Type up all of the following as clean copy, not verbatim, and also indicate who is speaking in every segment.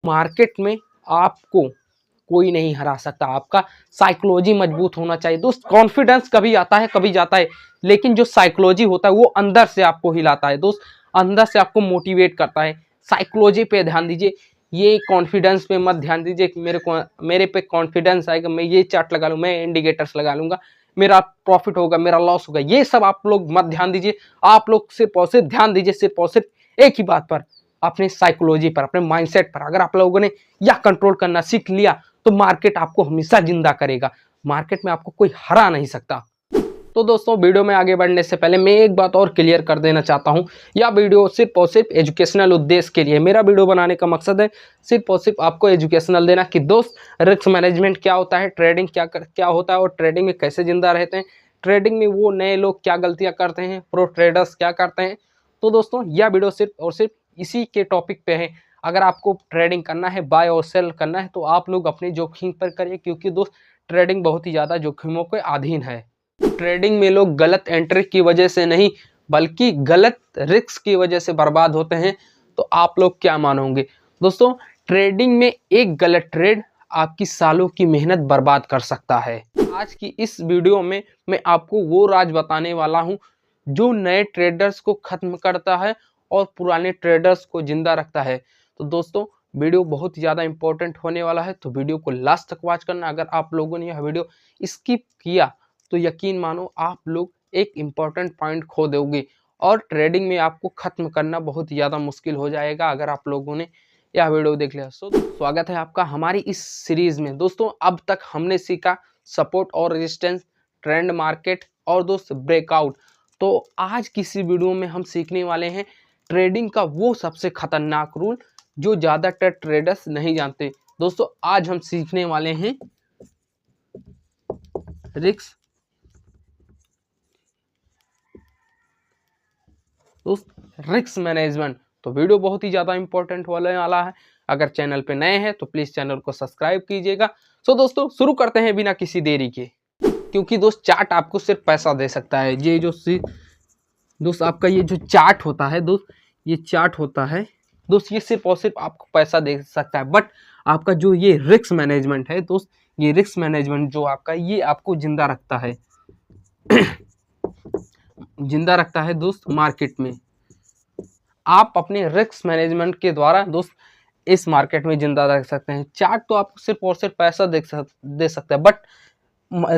Speaker 1: Market में आपको कोई नहीं हरा सकता। आपका साइकोलॉजी मजबूत होना चाहिए दोस्त। कॉन्फिडेंस कभी आता है कभी जाता है, लेकिन जो साइकोलॉजी होता है वो अंदर से आपको हिलाता है दोस्त, अंदर से आपको मोटिवेट करता है। साइकोलॉजी पे ध्यान दीजिए, ये कॉन्फिडेंस पे मत ध्यान दीजिए कि मेरे पे कॉन्फिडेंस आएगा, मैं ये चार्ट लगा लूँ, मैं इंडिकेटर्स लगा लूंगा, मेरा प्रॉफिट होगा, मेरा लॉस होगा, ये सब आप लोग मत ध्यान दीजिए। आप लोग सिर्फ और सिर्फ ध्यान दीजिए सिर्फ और सिर्फ एक ही बात पर, अपने साइकोलॉजी पर, अपने माइंडसेट पर। अगर आप लोगों ने यह कंट्रोल करना सीख लिया तो मार्केट आपको हमेशा जिंदा करेगा, मार्केट में आपको कोई हरा नहीं सकता। तो दोस्तों, वीडियो में आगे बढ़ने से पहले मैं एक बात और क्लियर कर देना चाहता हूं, यह वीडियो सिर्फ और सिर्फ एजुकेशनल उद्देश्य के लिए। मेरा वीडियो बनाने का मकसद है सिर्फ और सिर्फ आपको एजुकेशनल देना कि दोस्त रिस्क मैनेजमेंट क्या होता है, ट्रेडिंग क्या होता है और ट्रेडिंग में कैसे जिंदा रहते हैं, ट्रेडिंग में वो नए लोग क्या गलतियां करते हैं, प्रो ट्रेडर्स क्या करते हैं। तो दोस्तों, यह वीडियो सिर्फ और सिर्फ इसी के टॉपिक पे है। अगर आपको ट्रेडिंग करना है, बाय और सेल करना है, तो आप लोग अपने जोखिम पर करिए, क्योंकि दोस्त ट्रेडिंग बहुत ही ज़्यादा जोखिमों के अधीन है। ट्रेडिंग में लोग गलत एंट्री की वजह से नहीं बल्कि गलत रिस्क की वजह से बर्बाद होते हैं। तो आप लोग क्या मानोगे दोस्तों, ट्रेडिंग में एक गलत ट्रेड आपकी सालों की मेहनत बर्बाद कर सकता है। आज की इस वीडियो में मैं आपको वो राज बताने वाला हूं जो नए ट्रेडर्स को खत्म करता है और पुराने ट्रेडर्स को जिंदा रखता है। तो दोस्तों, वीडियो बहुत ज़्यादा इंपॉर्टेंट होने वाला है, तो वीडियो को लास्ट तक वॉच करना। अगर आप लोगों ने यह वीडियो स्किप किया तो यकीन मानो आप लोग एक इम्पॉर्टेंट पॉइंट खो दोगे और ट्रेडिंग में आपको खत्म करना बहुत ज़्यादा मुश्किल हो जाएगा अगर आप लोगों ने यह वीडियो देख लिया। सो स्वागत है आपका हमारी इस सीरीज में। दोस्तों, अब तक हमने सीखा सपोर्ट और रेजिस्टेंस, ट्रेंड मार्केट और दोस्त ब्रेकआउट। तो आज की इसी वीडियो में हम सीखने वाले हैं ट्रेडिंग का वो सबसे खतरनाक रूल जो ज़्यादातर ट्रेडर्स नहीं जानते। दोस्तों, आज हम सीखने वाले हैं रिस्क मैनेजमेंट। तो वीडियो बहुत ही ज़्यादा इंपॉर्टेंट होने वाला है। अगर चैनल पे नए हैं तो प्लीज़ चैनल को सब्सक्राइब कीजिएगा। सो दोस्तों, शुरू करते हैं बिना किसी देरी के, क्योंकि दोस्त चार्ट आपको सिर्फ पैसा दे सकता है। ये जो दोस्त आपका ये जो चार्ट होता है दोस्त, ये चार्ट होता है दोस्त, ये सिर्फ और सिर्फ आपको पैसा दे सकता है। बट आपका जो ये रिस्क मैनेजमेंट है दोस्त, ये रिस्क मैनेजमेंट जो आपका, ये आपको जिंदा रखता है जिंदा रखता है दोस्त मार्केट में। आप अपने रिस्क मैनेजमेंट के द्वारा दोस्त इस मार्केट में जिंदा रह सकते हैं। चार्ट तो आपको सिर्फ और सिर्फ पैसा दे सकता है, बट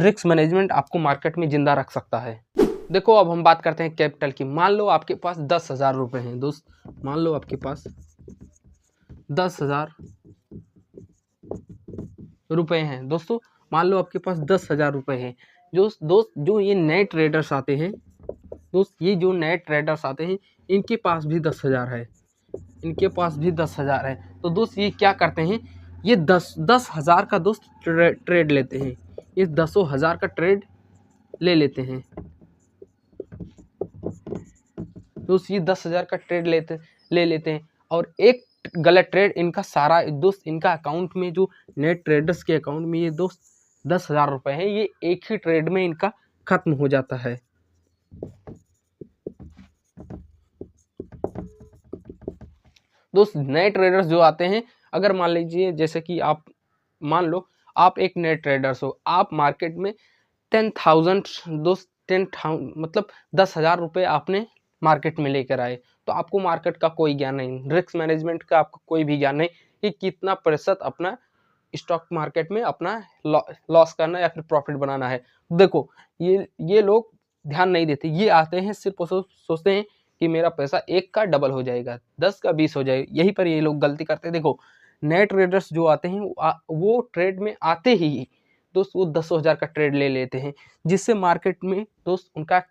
Speaker 1: रिस्क मैनेजमेंट आपको मार्केट में जिंदा रख सकता है। देखो, अब हम बात करते हैं कैपिटल की। मान लो आपके पास 10,000 रुपये हैं दोस्त, मान लो आपके पास 10,000 रुपये हैं दोस्तों, मान लो आपके पास 10,000 रुपये हैं। जो ये नए ट्रेडर्स आते हैं दोस्त, ये जो नए ट्रेडर्स आते हैं इनके पास भी 10,000 है, इनके पास भी 10,000 है। तो दोस्त ये क्या करते हैं, ये 10,000 का दोस्त ट्रेड लेते हैं, ये 10,000 का ट्रेड ले लेते हैं दोस्त, ये 10,000 का ट्रेड ले लेते हैं। और एक गलत ट्रेड इनका सारा दोस्त, इनका अकाउंट में, जो नए ट्रेडर्स के अकाउंट में ये दोस्त 10,000 रुपये हैं, ये एक ही ट्रेड में इनका खत्म हो जाता है। दोस्त, नए ट्रेडर्स जो आते हैं, अगर मान लीजिए जैसे कि आप मान लो आप एक नए ट्रेडर्स हो, आप मार्केट में 10,000 दोस्त 10,000 मतलब 10,000 रुपये आपने मार्केट में लेकर आए, तो आपको मार्केट का कोई ज्ञान नहीं, रिस्क मैनेजमेंट का आपको कोई भी ज्ञान नहीं कि कितना प्रतिशत अपना स्टॉक मार्केट में अपना लॉस करना या फिर प्रॉफिट बनाना है। देखो, ये लोग ध्यान नहीं देते, ये आते हैं सिर्फ सोचते हैं कि मेरा पैसा 1 का डबल हो जाएगा, 10 का 20 हो जाएगा। यहीं पर ये लोग गलती करते हैं। देखो, नए ट्रेडर्स जो आते हैं वो ट्रेड में आते ही दोस्त वो 10,000 का ट्रेड ले लेते हैं, जिससे मार्केट में दोस्त उनका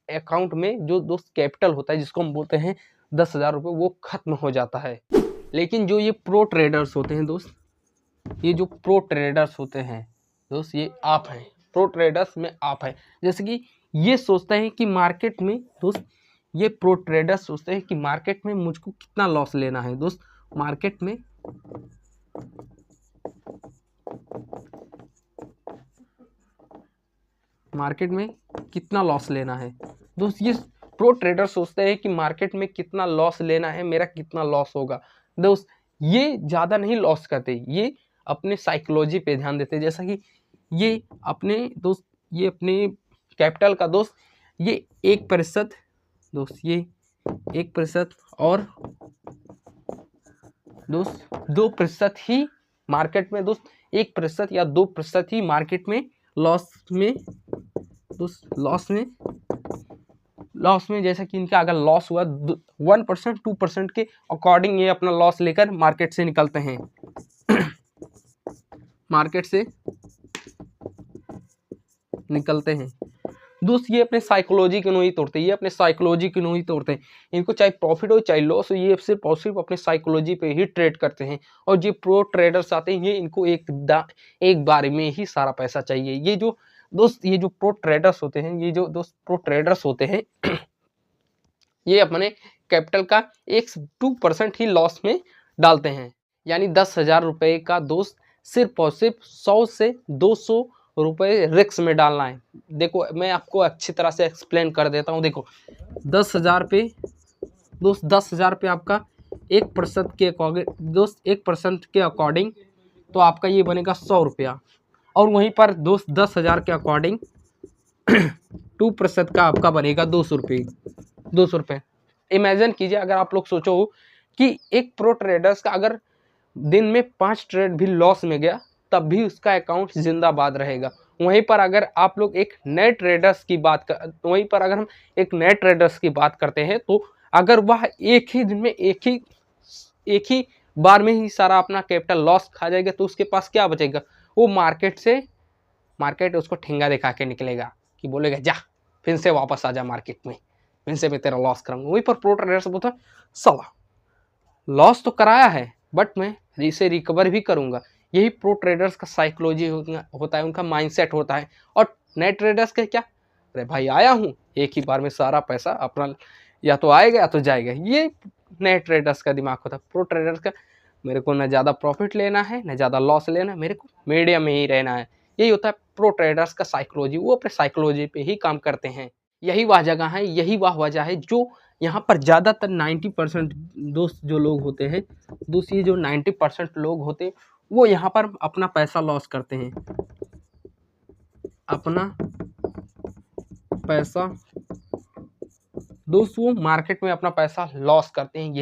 Speaker 1: अकाउंट में जो दोस्त कैपिटल होता है, जिसको हम बोलते हैं 10,000 रुपये, वो खत्म हो जाता है। लेकिन जो ये प्रो ट्रेडर्स होते हैं दोस्त, ये जो प्रो ट्रेडर्स होते हैं दोस्त, ये आप हैं, प्रो ट्रेडर्स में आप हैं। जैसे कि ये सोचते हैं कि मार्केट में दोस्त, ये प्रो ट्रेडर्स सोचते हैं कि मार्केट में मुझको कितना लॉस लेना है दोस्त, मार्केट में कितना लॉस लेना है दोस्त। ये प्रो ट्रेडर सोचते हैं कि मार्केट में कितना लॉस लेना है, मेरा कितना लॉस होगा दोस्त। ये ज़्यादा नहीं लॉस करते, ये अपने साइकोलॉजी पे ध्यान देते। जैसा कि ये अपने दोस्त, ये अपने कैपिटल का दोस्त ये 1% दोस्त, ये 1% और दोस्त 2% ही मार्केट में दोस्त 1% या 2% ही मार्केट में लॉस में दोस्त, लॉस में जैसा कि इनका अगर लॉस हुआ 1% 2% के अकॉर्डिंग ये अपना लॉस लेकर मार्केट से निकलते हैं मार्केट से निकलते हैं दोस्त। ये अपने साइकोलॉजी को नहीं तोड़ते, ये अपने साइकोलॉजी को नहीं तोड़ते। इनको चाहे प्रॉफिट हो चाहे लॉस हो, ये सिर्फ और सिर्फ अपने साइकोलॉजी पे ही ट्रेड करते हैं। और जो प्रो ट्रेडर्स आते हैं, ये इनको एक बार में ही सारा पैसा चाहिए। ये जो दोस्त, ये जो प्रो ट्रेडर्स होते हैं, ये जो दोस्त प्रो ट्रेडर्स होते हैं ये अपने कैपिटल का 2% ही लॉस में डालते हैं। यानी 10,000 रुपये का दोस्त सिर्फ और सिर्फ 100 से 200 रुपये रिस्क में डालना है। देखो मैं आपको अच्छी तरह से एक्सप्लेन कर देता हूँ। देखो 10,000 पे दोस्त, 10,000 पे आपका 1% के अकॉर्डिंग दोस्त, 1% के अकॉर्डिंग तो आपका ये बनेगा 100 रुपया। और वहीं पर दोस्त 10,000 के अकॉर्डिंग 2% का आपका बनेगा 200 रुपये। 200 रुपये इमेजिन कीजिए, अगर आप लोग सोचो कि एक प्रो ट्रेडर्स का अगर दिन में 5 ट्रेड भी लॉस में गया तब भी उसका अकाउंट जिंदाबाद रहेगा। वहीं पर अगर आप लोग एक नए ट्रेडर्स की बात कर वहीं पर अगर हम एक नए ट्रेडर्स की बात करते हैं, तो अगर वह एक ही दिन में एक ही बार में ही सारा अपना कैपिटल लॉस खा जाएगा, तो उसके पास क्या बचेगा? वो मार्केट उसको ठेंगा दिखा के निकलेगा कि बोलेगा जा फिर से वापस आ जा मार्केट में, फिर से मैं तेरा लॉस कराऊंगा। वहीं पर प्रो ट्रेडर्स बोलता है साला लॉस तो कराया है बट मैं इसे रिकवर भी करूंगा। यही प्रो ट्रेडर्स का साइकोलॉजी होता है, उनका माइंडसेट होता है। और नए ट्रेडर्स का क्या, अरे भाई आया हूँ एक ही बार में सारा पैसा अपना या तो आएगा या तो जाएगा। ये नए ट्रेडर्स का दिमाग होता है। प्रो ट्रेडर्स का मेरे को न ज़्यादा प्रॉफिट लेना है न ज़्यादा लॉस लेना है, मेरे को मीडियम में ही रहना है। यही होता है प्रो ट्रेडर्स का साइकोलॉजी। वो अपने साइकोलॉजी पे ही काम करते हैं। यही वह जगह है, यही वह वजह है जो यहाँ पर ज़्यादातर 90% दोस्त जो लोग होते हैं दोस्त, ये जो 90% लोग होते हैं वो यहाँ पर अपना पैसा लॉस करते हैं। अपना पैसा दोस्त वो मार्केट में अपना पैसा लॉस करते हैं।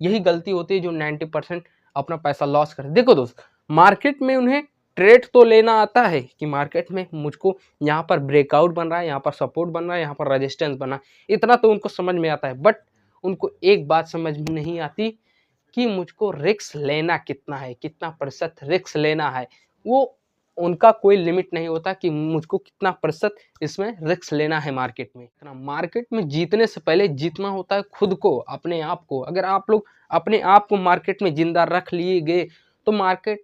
Speaker 1: यही गलती होती है जो 90% अपना पैसा लॉस करते हैं। देखो दोस्त, मार्केट में उन्हें ट्रेड तो लेना आता है कि मार्केट में मुझको यहाँ पर ब्रेकआउट बन रहा है, यहाँ पर सपोर्ट बन रहा है, यहाँ पर रेजिस्टेंस बना है, इतना तो उनको समझ में आता है। बट उनको एक बात समझ में नहीं आती कि मुझको रिस्क लेना कितना है, कितना प्रतिशत रिस्क लेना है। वो उनका कोई लिमिट नहीं होता कि मुझको कितना प्रतिशत इसमें रिस्क लेना है मार्केट में। मार्केट में जीतने से पहले जीतना होता है खुद को, अपने आप को। अगर आप लोग अपने आप को मार्केट में जिंदा रख लिए गए तो मार्केट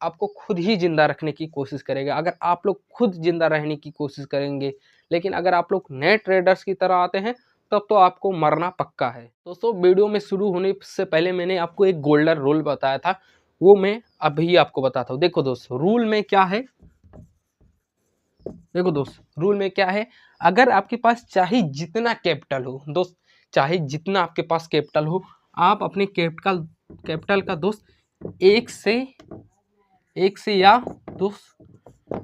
Speaker 1: आपको खुद ही जिंदा रखने की कोशिश करेगा। अगर आप लोग खुद जिंदा रहने की कोशिश करेंगे, लेकिन अगर आप लोग नए ट्रेडर्स की तरह आते हैं तब तो आपको मरना पक्का है। दोस्तों वीडियो में शुरू होने से पहले मैंने आपको एक गोल्डन रूल बताया था, वो मैं अभी आपको बताता हूँ। देखो दोस्त, रूल में क्या है, देखो दोस्त रूल में क्या है, अगर आपके पास चाहे जितना कैपिटल हो दोस्त, चाहे जितना आपके पास कैपिटल हो, आप अपने कैपिटल का दोस्त एक से या दोस्त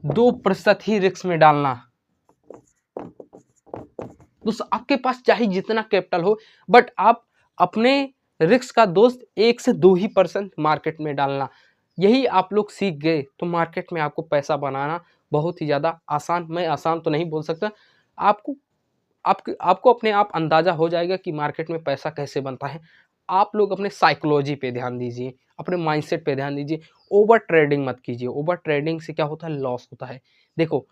Speaker 1: 2% ही रिस्क में डालना। दोस्त आपके पास चाहे जितना कैपिटल हो, बट आप अपने रिस्क का दोस्त 1 से 2% मार्केट में डालना। यही आप लोग सीख गए तो मार्केट में आपको पैसा बनाना बहुत ही ज़्यादा आसान, मैं आसान तो नहीं बोल सकता, आपको अपने आप अंदाज़ा हो जाएगा कि मार्केट में पैसा कैसे बनता है। आप लोग अपने साइकोलॉजी पे ध्यान दीजिए, अपने माइंडसेट पे ध्यान दीजिए। ओवर ट्रेडिंग मत कीजिए। ओवर ट्रेडिंग से क्या होता है, लॉस होता है। देखो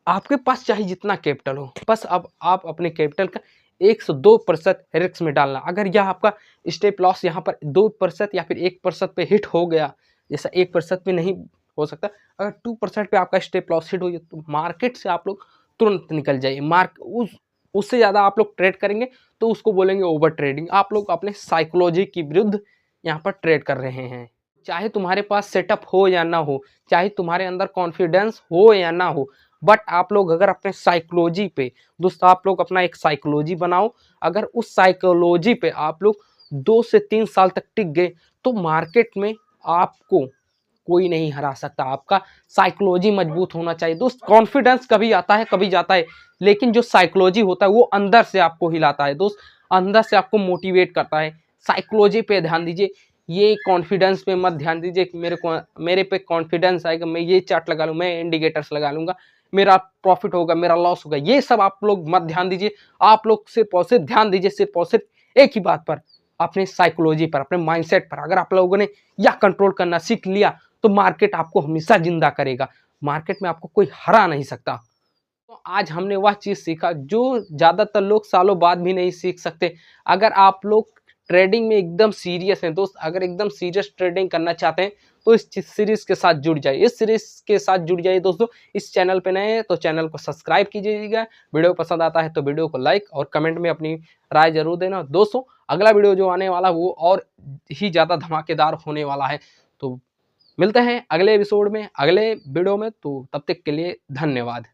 Speaker 1: आपके पास चाहे जितना कैपिटल हो, बस अब आप अपने कैपिटल का 1 से 2% रिस्क में डालना। अगर यह आपका स्टेप लॉस यहाँ पर 2% या फिर 1% पे हिट हो गया, जैसा 1% पे नहीं हो सकता, अगर 2% पे आपका स्टेप लॉस हिट हो गया तो मार्केट से आप लोग तुरंत निकल जाइए। उससे ज़्यादा आप लोग ट्रेड करेंगे तो उसको बोलेंगे ओवर ट्रेडिंग। आप लोग अपने साइकोलॉजी के विरुद्ध यहाँ पर ट्रेड कर रहे हैं। चाहे तुम्हारे पास सेटअप हो या ना हो, चाहे तुम्हारे अंदर कॉन्फिडेंस हो या ना हो, बट आप लोग अगर अपने साइकोलॉजी पे दोस्त, आप लोग अपना एक साइकोलॉजी बनाओ। अगर उस साइकोलॉजी पे आप लोग 2 से 3 साल तक टिक गए तो मार्केट में आपको कोई नहीं हरा सकता। आपका साइकोलॉजी मजबूत होना चाहिए दोस्त। कॉन्फिडेंस कभी आता है कभी जाता है, लेकिन जो साइकोलॉजी होता है वो अंदर से आपको हिलाता है दोस्त, अंदर से आपको मोटिवेट करता है। साइकोलॉजी पे ध्यान दीजिए, ये कॉन्फिडेंस पे मत ध्यान दीजिए कि मेरे पे कॉन्फिडेंस आएगा, मैं ये चार्ट लगा लूँ, मैं इंडिकेटर्स लगा लूंगा, मेरा प्रॉफिट होगा, मेरा लॉस होगा, ये सब आप लोग मत ध्यान दीजिए। आप लोग सिर्फ और सिर्फ ध्यान दीजिए सिर्फ और सिर्फ एक ही बात पर, अपने साइकोलॉजी पर, अपने माइंडसेट पर। अगर आप लोगों ने यह कंट्रोल करना सीख लिया तो मार्केट आपको हमेशा जिंदा करेगा, मार्केट में आपको कोई हरा नहीं सकता। तो आज हमने वह चीज सीखा जो ज्यादातर लोग सालों बाद भी नहीं सीख सकते। अगर आप लोग ट्रेडिंग में एकदम सीरियस हैं दोस्त, अगर एकदम सीरियस ट्रेडिंग करना चाहते हैं तो इस सीरीज के साथ जुड़ जाइए, इस सीरीज के साथ जुड़ जाइए दोस्तों। इस चैनल पे नए हैं तो चैनल को सब्सक्राइब कीजिएगा, वीडियो पसंद आता है तो वीडियो को लाइक और कमेंट में अपनी राय जरूर देना दोस्तों। अगला वीडियो जो आने वाला वो और ही ज्यादा धमाकेदार होने वाला है। तो मिलते हैं अगले एपिसोड में, अगले वीडियो में, तो तब तक के लिए धन्यवाद।